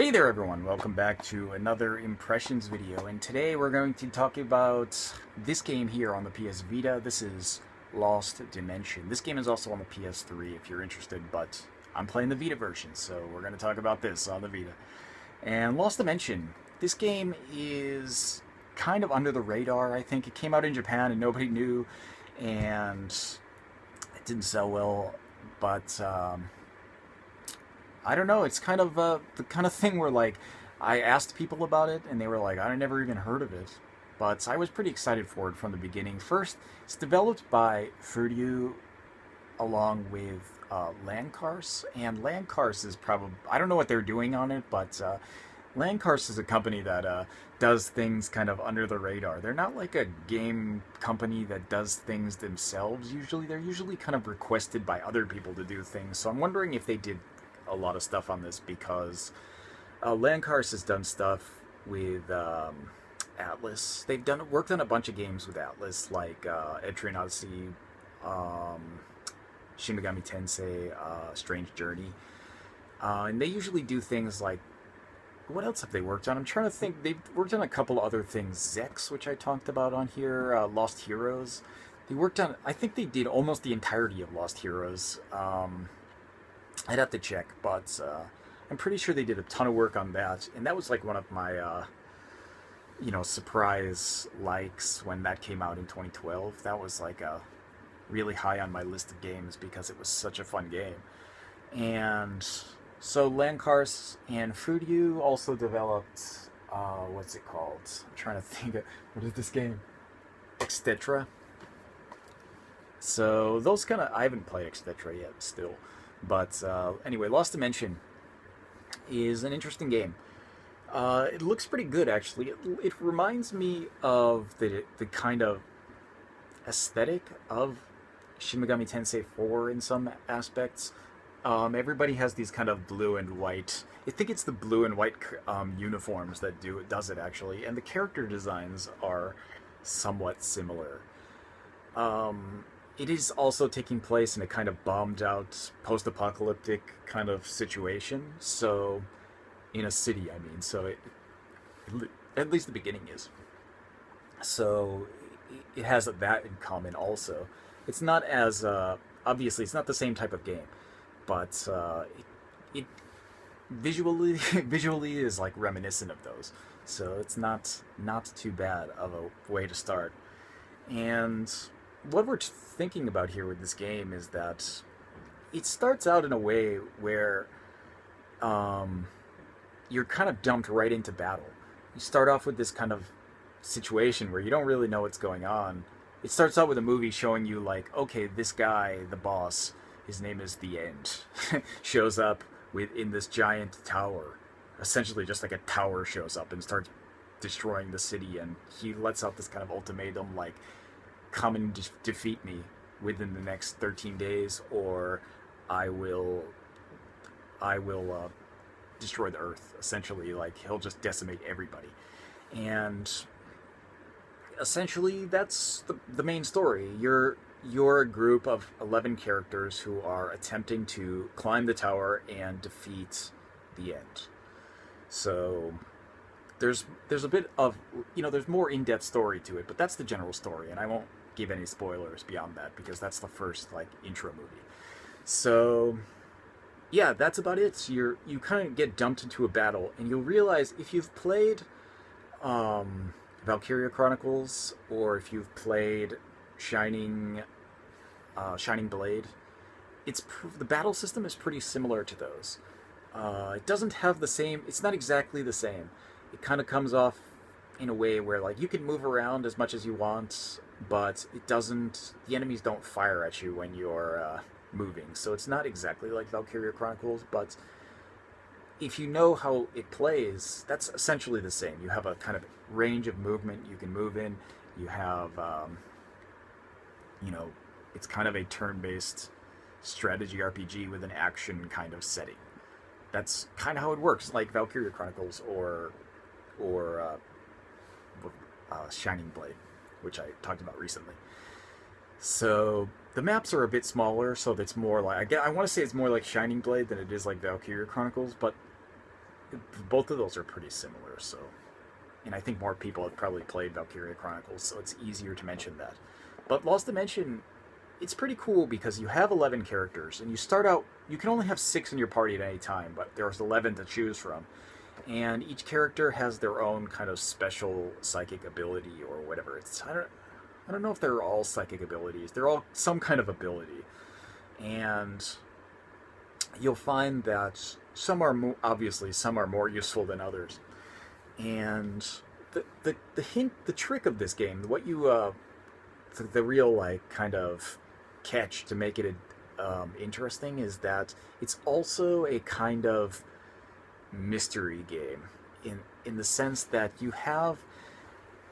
Hey there everyone, welcome back to another impressions video, and today we're going to talk about this game here on the PS Vita. This is Lost Dimension. This game is also on the PS3 if you're interested, but I'm playing the Vita version, so we're going to talk about this on the Vita. And Lost Dimension, this game is kind of under the radar, I think. It came out in Japan and nobody knew, and it didn't sell well, but I don't know. It's kind of the kind of thing where, like, I asked people about it and they were like, I never even heard of it. But I was pretty excited for it from the beginning. First, it's developed by Furyu along with Landcars, and Landcars is probably, I don't know what they're doing on it, but Landcars is a company that does things kind of under the radar. They're not like a game company that does things themselves usually. They're usually kind of requested by other people to do things. So I'm wondering if they did a lot of stuff on this, because Landcars has done stuff with Atlas. They've worked on a bunch of games with Atlas, like Etrian Odyssey, Shin Megami Tensei, Strange Journey, and they usually do things like, what else have they worked on? I'm trying to think. They've worked on a couple other things. Zex, which I talked about on here, Lost Heroes. They worked on, I think they did almost the entirety of Lost Heroes. I'd have to check, but I'm pretty sure they did a ton of work on that, and that was like one of my, surprise likes when that came out in 2012. That was like really high on my list of games because it was such a fun game. And so Landcars and Furyu also developed, what's it called? I'm trying to think of, what is this game? Extetra. So those kind of, I haven't played Extetra yet still. But anyway, Lost Dimension is an interesting game. It looks pretty good, actually. It reminds me of the kind of aesthetic of Shin Megami Tensei 4 in some aspects. Everybody has these kind of blue and white. I think it's the blue and white uniforms that does it, actually, and the character designs are somewhat similar. It is also taking place in a kind of bombed out, post-apocalyptic kind of situation. So, in a city, I mean. So, at least the beginning is. So, it has that in common also. It's not as, obviously, it's not the same type of game. But, it visually is like reminiscent of those. So, it's not too bad of a way to start. And what we're thinking about here with this game is that it starts out in a way where you're kind of dumped right into battle. You start off with this kind of situation where you don't really know what's going on. It starts out with a movie showing you, like, okay, this guy, the boss, his name is The End, shows up in this giant tower. Essentially just like a tower shows up and starts destroying the city, and he lets out this kind of ultimatum, like, come and defeat me within the next 13 days, or I will destroy the earth. Essentially, like, he'll just decimate everybody. And essentially that's the main story. You're a group of 11 characters who are attempting to climb the tower and defeat the End. So there's a bit of, there's more in-depth story to it, but that's the general story, and I won't give any spoilers beyond that because that's the first, like, intro movie. So yeah, that's about it. You kind of get dumped into a battle, and you'll realize, if you've played Valkyria Chronicles, or if you've played Shining Blade, the battle system is pretty similar to those. It doesn't have the same, it's not exactly the same. It kind of comes off in a way where, like, you can move around as much as you want, but the enemies don't fire at you when you're moving. So it's not exactly like Valkyria Chronicles, but if you know how it plays, that's essentially the same. You have a kind of range of movement you can move in. You have, it's kind of a turn-based strategy RPG with an action kind of setting. That's kind of how it works, like Valkyria Chronicles or Shining Blade, which I talked about recently. So the maps are a bit smaller, so that's more like, I want to say it's more like Shining Blade than it is like Valkyria Chronicles, but both of those are pretty similar. So, and I think more people have probably played Valkyria Chronicles, so it's easier to mention that. But Lost Dimension, it's pretty cool because you have 11 characters, and you start out. You can only have 6 in your party at any time, but there's 11 to choose from, and each character has their own kind of special psychic ability or whatever. I don't know if they're all psychic abilities. They're all some kind of ability, and you'll find that some are obviously some are more useful than others. And the hint, the trick of this game, what you the real like kind of catch to make it interesting is that it's also a kind of mystery game in the sense that you have,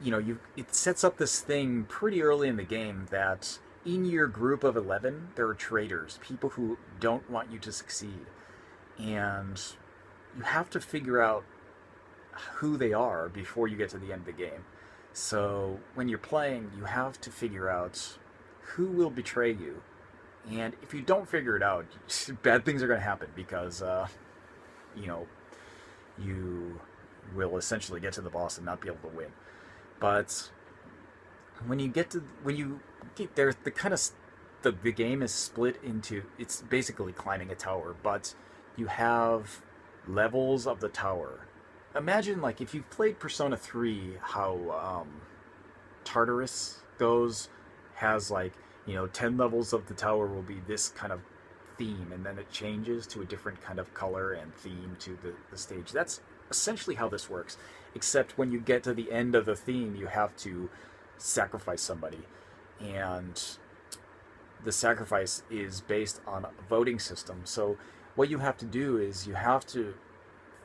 you know, it sets up this thing pretty early in the game that in your group of 11 there are traitors, people who don't want you to succeed, and you have to figure out who they are before you get to the end of the game. So when you're playing, you have to figure out who will betray you, and if you don't figure it out, bad things are going to happen because you know, you will essentially get to the boss and not be able to win. But when you get there, the kind of the game is split into, it's basically climbing a tower, but you have levels of the tower. Imagine like if you've played Persona 3, how Tartarus goes, has like, you know, 10 levels of the tower will be this kind of theme, and then it changes to a different kind of color and theme to the stage. That's essentially how this works, except when you get to the end of the theme, you have to sacrifice somebody, and the sacrifice is based on a voting system. So what you have to do is you have to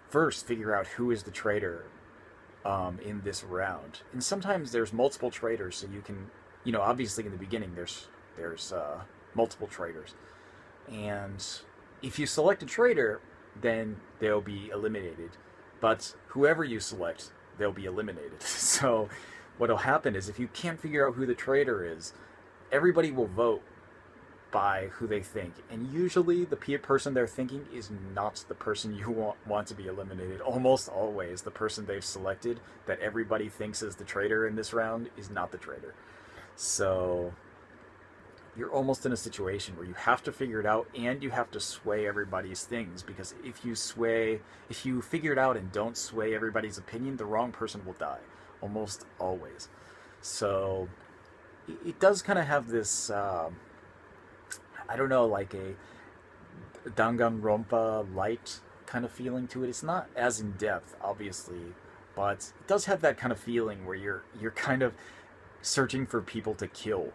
first figure out who is the traitor in this round. And sometimes there's multiple traitors, so you can, you know, obviously in the beginning there's multiple traitors. And if you select a traitor, then they'll be eliminated. But whoever you select, they'll be eliminated. So what'll happen is if you can't figure out who the traitor is, everybody will vote by who they think, and usually the person they're thinking is not the person you want to be eliminated. Almost always the person they've selected that everybody thinks is the traitor in this round is not the traitor. So you're almost in a situation where you have to figure it out, and you have to sway everybody's things, because if you figure it out and don't sway everybody's opinion, the wrong person will die, almost always. So it does kind of have this I don't know, like a Danganronpa light kind of feeling to it. It's not as in depth, obviously, but it does have that kind of feeling where you're kind of searching for people to kill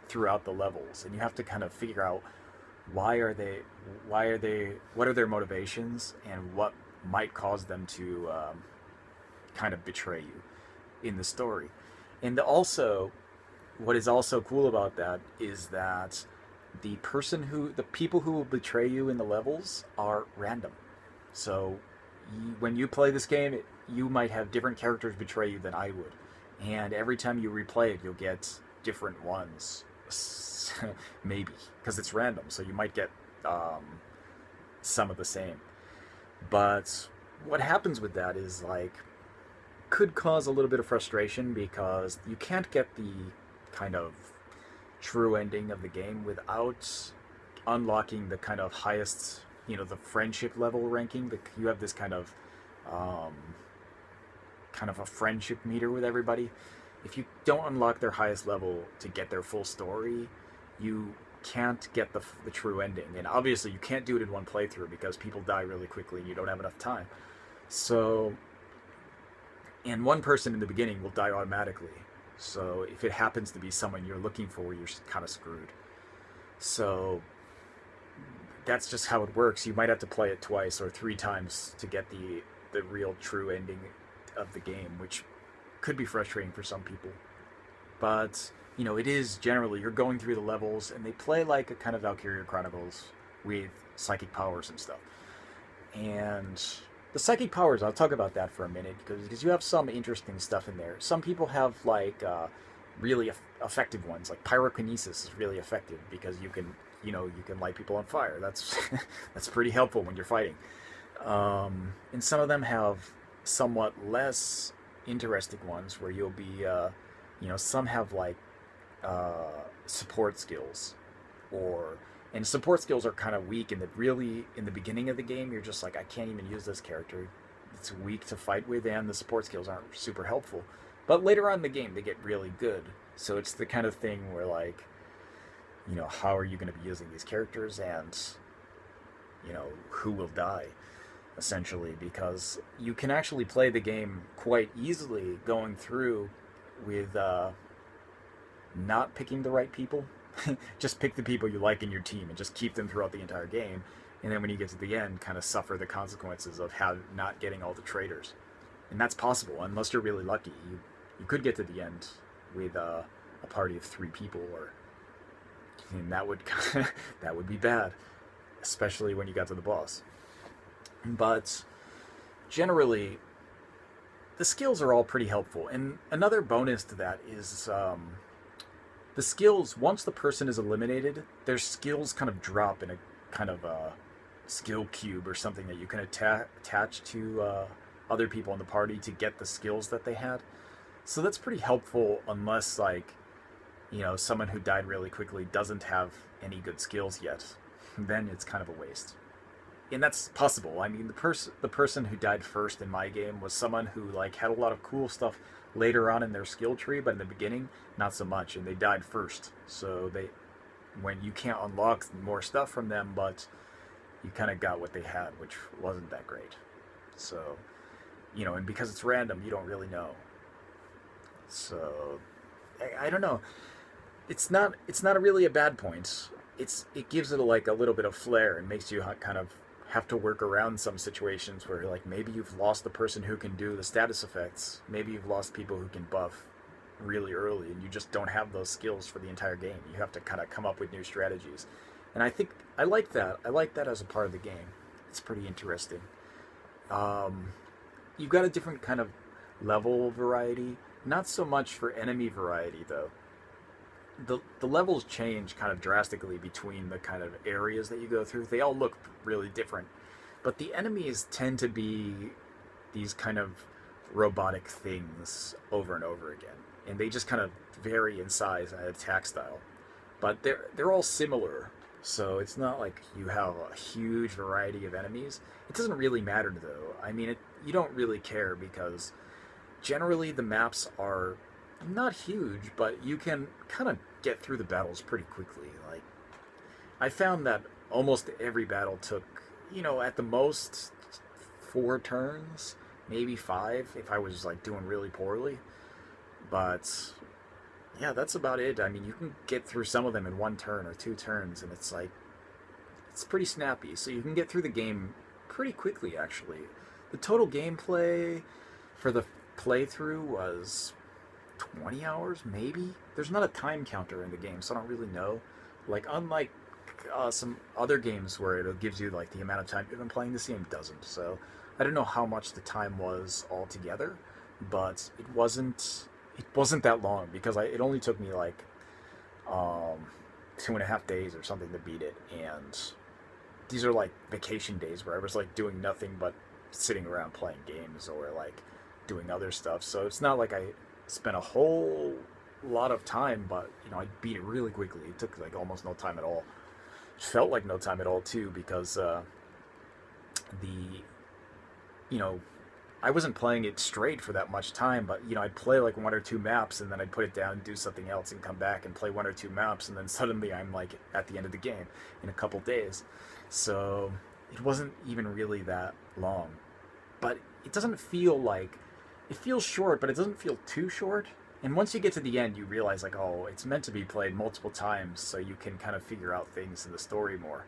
throughout the levels, and you have to kind of figure out what are their motivations, and what might cause them to kind of betray you in the story. And also, what is also cool about that is that the people who will betray you in the levels are random. So when you play this game, you might have different characters betray you than I would, and every time you replay it, you'll get different ones, maybe, because it's random. So you might get some of the same. But what happens with that is like could cause a little bit of frustration, because you can't get the kind of true ending of the game without unlocking the kind of highest, you know, the friendship level ranking. You have this kind of a friendship meter with everybody. If you don't unlock their highest level to get their full story, you can't get the true ending. And obviously you can't do it in one playthrough because people die really quickly and you don't have enough time. So, and one person in the beginning will die automatically. So if it happens to be someone you're looking for, you're kind of screwed. So that's just how it works. You might have to play it twice or 3 times to get the real true ending of the game, which could be frustrating for some people. But, you know, it is generally, you're going through the levels, and they play like a kind of Valkyria Chronicles with psychic powers and stuff. And the psychic powers, I'll talk about that for a minute, because you have some interesting stuff in there. Some people have like really effective ones, like pyrokinesis is really effective because you can light people on fire. That's that's pretty helpful when you're fighting. And some of them have somewhat less interesting ones where you'll be, some have like support skills, or and support skills are kind of weak in the really in the beginning of the game. You're just like, I can't even use this character. It's weak to fight with, and the support skills aren't super helpful. But later on in the game, they get really good. So it's the kind of thing where like, how are you going to be using these characters, and who will die, essentially, because you can actually play the game quite easily going through with not picking the right people. Just pick the people you like in your team and just keep them throughout the entire game. And then when you get to the end, kind of suffer the consequences of not getting all the traitors. And that's possible, unless you're really lucky. You could get to the end with a party of 3 people, and that would that would be bad, especially when you got to the boss. But generally, the skills are all pretty helpful. And another bonus to that is the skills, once the person is eliminated, their skills kind of drop in a kind of a skill cube or something that you can attach to other people in the party to get the skills that they had. So that's pretty helpful, unless like, someone who died really quickly doesn't have any good skills yet. Then it's kind of a waste. And that's possible. I mean, the person who died first in my game was someone who like had a lot of cool stuff later on in their skill tree, but in the beginning, not so much, and they died first. So when you can't unlock more stuff from them, but you kind of got what they had, which wasn't that great. So, and because it's random, you don't really know. So, I don't know. It's not really a bad point. It gives it like a little bit of flair and makes you kind of have to work around some situations where like maybe you've lost the person who can do the status effects. Maybe you've lost people who can buff really early, and you just don't have those skills for the entire game. You have to kind of come up with new strategies. And I think I like that. I like that as a part of the game. It's pretty interesting. You've got a different kind of level variety. Not so much for enemy variety, though. The levels change kind of drastically between the kind of areas that you go through. They all look really different. But the enemies tend to be these kind of robotic things over and over again. And they just kind of vary in size and attack style. But they're all similar. So it's not like you have a huge variety of enemies. It doesn't really matter, though. I mean, you don't really care, because generally the maps are not huge, but you can kind of get through the battles pretty quickly. Like, I found that almost every battle took, at the most 4 turns, maybe 5 if I was like doing really poorly. But yeah, that's about it. I mean, you can get through some of them in 1 turn or 2 turns, and it's like, it's pretty snappy. So you can get through the game pretty quickly, actually. The total gameplay for the playthrough was 20 hours, maybe? There's not a time counter in the game, so I don't really know. Like, unlike some other games where it gives you like the amount of time you've been playing, this game doesn't. So I don't know how much the time was altogether, but it wasn't that long, because it only took me like 2.5 days or something to beat it. And these are like vacation days where I was like doing nothing but sitting around playing games or like doing other stuff. So it's not like I spent a whole lot of time, but I beat it really quickly. It took like almost no time at all. It felt like no time at all too, because I wasn't playing it straight for that much time, but I'd play like 1 or 2 maps, and then I'd put it down and do something else and come back and play 1 or 2 maps, and then suddenly I'm like at the end of the game in a couple days. So it wasn't even really that long. But it doesn't feel like, it feels short, but it doesn't feel too short. And once you get to the end, you realize like, oh, it's meant to be played multiple times, so you can kind of figure out things in the story more.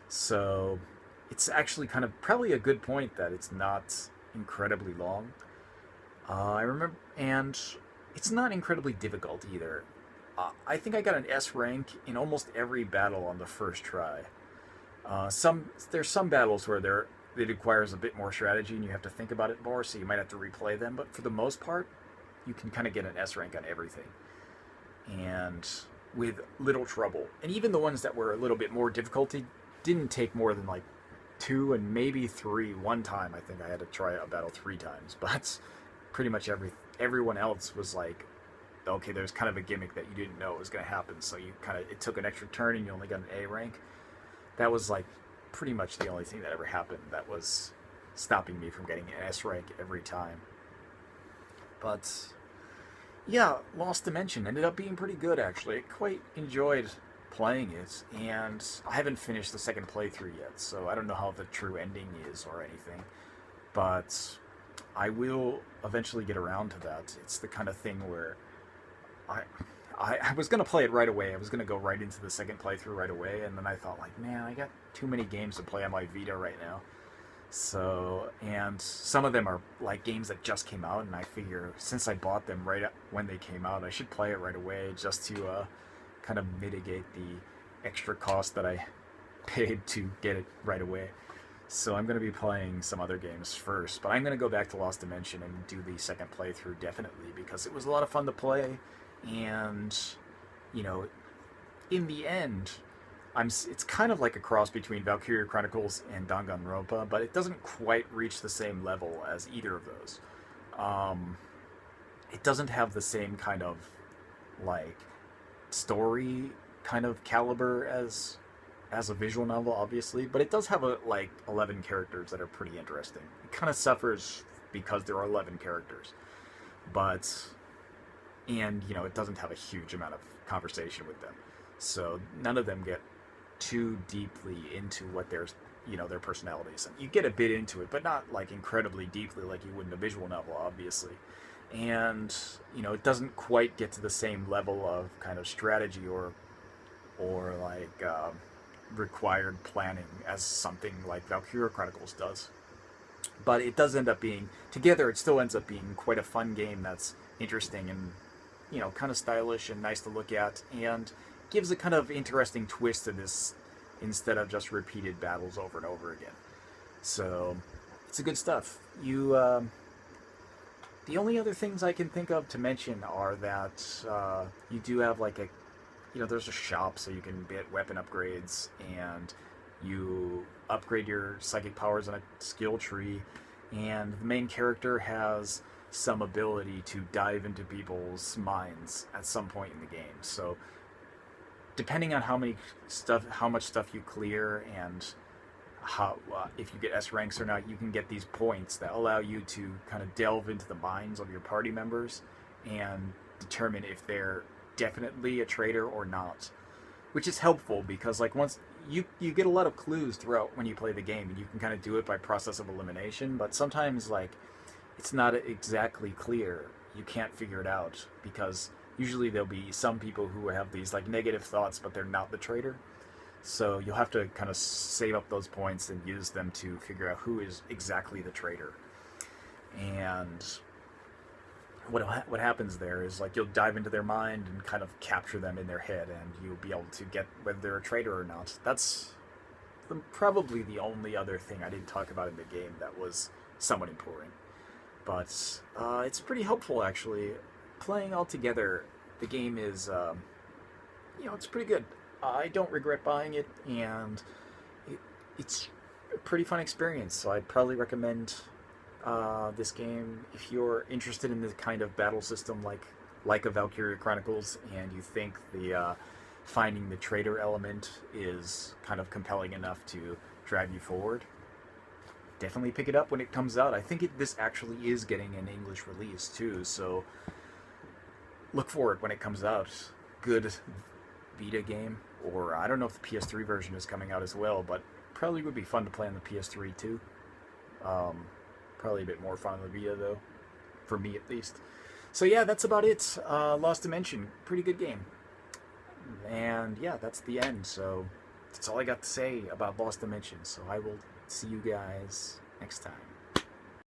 So it's actually kind of probably a good point that it's not incredibly long. I remember, and it's not incredibly difficult either. I think I got an S rank in almost every battle on the first try. There's some battles where it requires a bit more strategy and you have to think about it more, so you might have to replay them. But for the most part, you can kind of get an S rank on everything, and with little trouble. And even the ones that were a little bit more difficulty didn't take more than like 2 and maybe 3 one time. I think I had to try a battle 3 times, but pretty much everyone else was like, okay, there's kind of a gimmick that you didn't know was going to happen, so it took an extra turn and you only got an A rank. That was like pretty much the only thing that ever happened that was stopping me from getting an S rank every time. But yeah, Lost Dimension ended up being pretty good, actually. I quite enjoyed playing it, and I haven't finished the second playthrough yet, so I don't know how the true ending is or anything, but I will eventually get around to that. It's the kind of thing where I was going to play it right away. I was going to go right into the second playthrough right away, and then I thought, like, man, I got too many games to play on my Vita right now. So, and some of them are like games that just came out, and I figure since I bought them right when they came out, I should play it right away just to kind of mitigate the extra cost that I paid to get it right away. So I'm going to be playing some other games first, but I'm going to go back to Lost Dimension and do the second playthrough definitely, because it was a lot of fun to play, and, you know, in the end, it's kind of like a cross between Valkyria Chronicles and Danganronpa, but it doesn't quite reach the same level as either of those. It doesn't have the same kind of, like, story kind of caliber as a visual novel, obviously, but it does have like 11 characters that are pretty interesting. It kind of suffers because there are 11 characters, and you know, it doesn't have a huge amount of conversation with them, so none of them get too deeply into what their personalities. And you get a bit into it, but not like incredibly deeply like you would in a visual novel, obviously. And you know, it doesn't quite get to the same level of kind of strategy or like required planning as something like Valkyria Chronicles does. But it does end up being, together, it still ends up being quite a fun game that's interesting and, you know, kind of stylish and nice to look at, and gives a kind of interesting twist to this instead of just repeated battles over and over again. So it's a good stuff. The only other things I can think of to mention are that you do have like there's a shop so you can get weapon upgrades, and you upgrade your psychic powers on a skill tree, and the main character has some ability to dive into people's minds at some point in the game. So depending on how much stuff you clear, and how if you get S ranks or not, you can get these points that allow you to kind of delve into the minds of your party members and determine if they're definitely a traitor or not, which is helpful because like once you get a lot of clues throughout when you play the game, and you can kind of do it by process of elimination, but sometimes like it's not exactly clear. You can't figure it out because usually there'll be some people who have these like negative thoughts, but they're not the traitor. So you'll have to kind of save up those points and use them to figure out who is exactly the traitor. And what happens there is like you'll dive into their mind and kind of capture them in their head, and you'll be able to get whether they're a traitor or not. That's probably the only other thing I didn't talk about in the game that was somewhat important. But it's pretty helpful, actually. Playing all together, the game is, it's pretty good. I don't regret buying it, and it's a pretty fun experience, so I'd probably recommend this game if you're interested in this kind of battle system like a Valkyria Chronicles, and you think the finding the traitor element is kind of compelling enough to drive you forward. Definitely pick it up when it comes out. I think this actually is getting an English release too, so look for it when it comes out. Good Vita game, or I don't know if the PS3 version is coming out as well, but probably would be fun to play on the PS3 too. Probably a bit more fun on the Vita though, for me at least. So yeah, that's about it. Lost Dimension, pretty good game. And yeah, that's the end. So that's all I got to say about Lost Dimension. So I will see you guys next time.